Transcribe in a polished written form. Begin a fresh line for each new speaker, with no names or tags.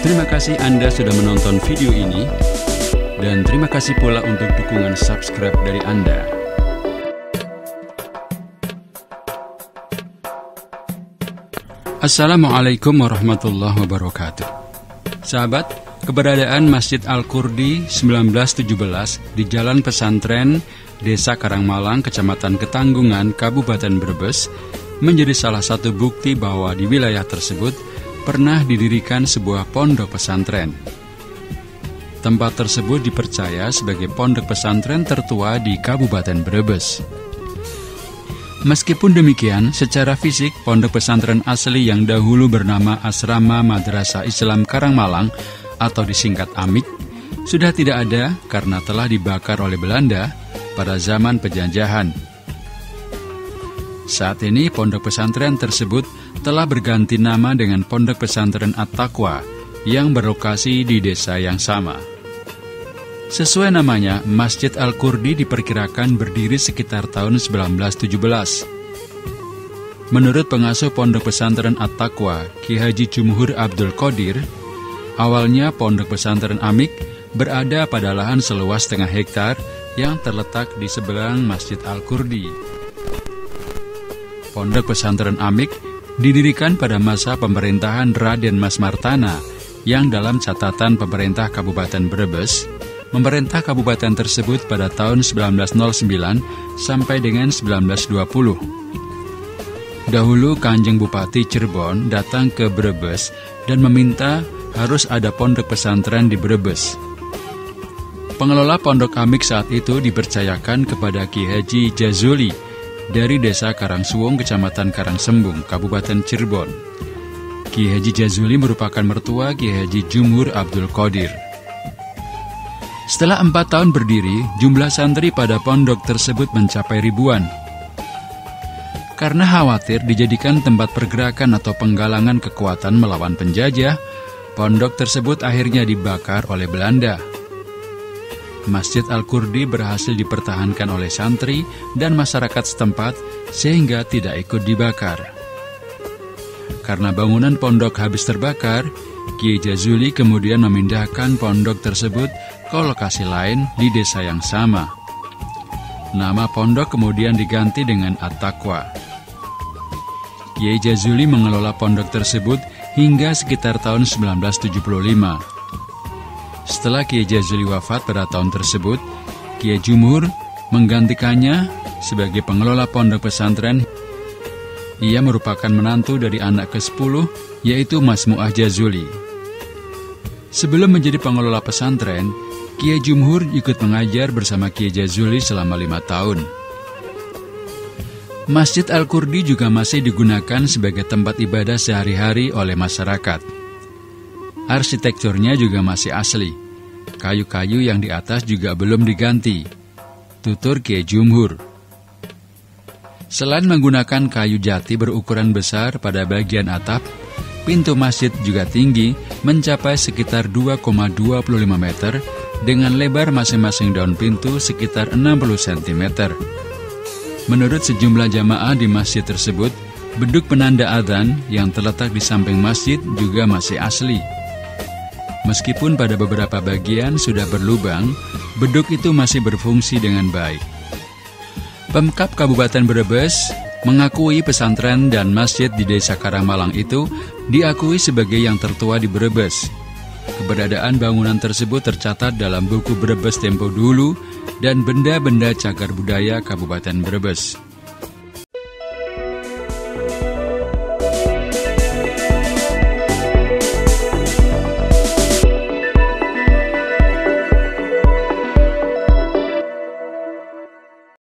Terima kasih Anda sudah menonton video ini, dan terima kasih pula untuk dukungan subscribe dari Anda. Assalamualaikum warahmatullahi wabarakatuh. Sahabat, keberadaan Masjid Al-Qurdi 1917 di Jalan Pesantren, Desa Karangmalang, Kecamatan Ketanggungan, Kabupaten Brebes menjadi salah satu bukti bahwa di wilayah tersebut pernah didirikan sebuah pondok pesantren. Tempat tersebut dipercaya sebagai pondok pesantren tertua di Kabupaten Brebes. Meskipun demikian, secara fisik pondok pesantren asli yang dahulu bernama Asrama Madrasah Islam Karangmalang atau disingkat AMIK sudah tidak ada karena telah dibakar oleh Belanda pada zaman penjajahan. Saat ini pondok pesantren tersebut telah berganti nama dengan Pondok Pesantren At-Taqwa yang berlokasi di desa yang sama. Sesuai namanya, Masjid Al-Qurdi diperkirakan berdiri sekitar tahun 1917. Menurut pengasuh Pondok Pesantren At-Taqwa, Ki Haji Jumhur Abdul Qadir, awalnya Pondok Pesantren AMIK berada pada lahan seluas setengah hektar yang terletak di seberang Masjid Al-Qurdi. Pondok Pesantren AMIK didirikan pada masa pemerintahan Raden Mas Martana yang dalam catatan pemerintah Kabupaten Brebes memerintah kabupaten tersebut pada tahun 1909 sampai dengan 1920. Dahulu Kanjeng Bupati Cirebon datang ke Brebes dan meminta harus ada pondok pesantren di Brebes. Pengelola pondok AMIK saat itu dipercayakan kepada Ki Haji Jazuli dari Desa Karangsuwung, Kecamatan Karangsembung, Kabupaten Cirebon. Ki Haji Jazuli merupakan mertua Ki Haji Jumhur Abdul Qadir. Setelah 4 tahun berdiri, jumlah santri pada pondok tersebut mencapai ribuan. Karena khawatir dijadikan tempat pergerakan atau penggalangan kekuatan melawan penjajah, pondok tersebut akhirnya dibakar oleh Belanda. Masjid Al-Qurdi berhasil dipertahankan oleh santri dan masyarakat setempat sehingga tidak ikut dibakar. Karena bangunan pondok habis terbakar, Kiai Jazuli kemudian memindahkan pondok tersebut ke lokasi lain di desa yang sama. Nama pondok kemudian diganti dengan At-Taqwa. Kiai Jazuli mengelola pondok tersebut hingga sekitar tahun 1975. Setelah Kiai Jazuli wafat pada tahun tersebut, Kiai Jumhur menggantikannya sebagai pengelola pondok pesantren. Ia merupakan menantu dari anak ke-10, yaitu Mas Mu'ah Jazuli. Sebelum menjadi pengelola pesantren, Kiai Jumhur ikut mengajar bersama Kiai Jazuli selama 5 tahun. Masjid Al-Qurdi juga masih digunakan sebagai tempat ibadah sehari-hari oleh masyarakat. Arsitekturnya juga masih asli. Kayu-kayu yang di atas juga belum diganti. Tutur Kiai Jumhur. Selain menggunakan kayu jati berukuran besar pada bagian atap, pintu masjid juga tinggi mencapai sekitar 2,25 meter dengan lebar masing-masing daun pintu sekitar 60 cm. Menurut sejumlah jamaah di masjid tersebut, beduk penanda adzan yang terletak di samping masjid juga masih asli. Meskipun pada beberapa bagian sudah berlubang, beduk itu masih berfungsi dengan baik. Pemkab Kabupaten Brebes mengakui pesantren dan masjid di Desa Karangmalang itu diakui sebagai yang tertua di Brebes. Keberadaan bangunan tersebut tercatat dalam buku Brebes Tempo Dulu dan benda-benda cagar budaya Kabupaten Brebes.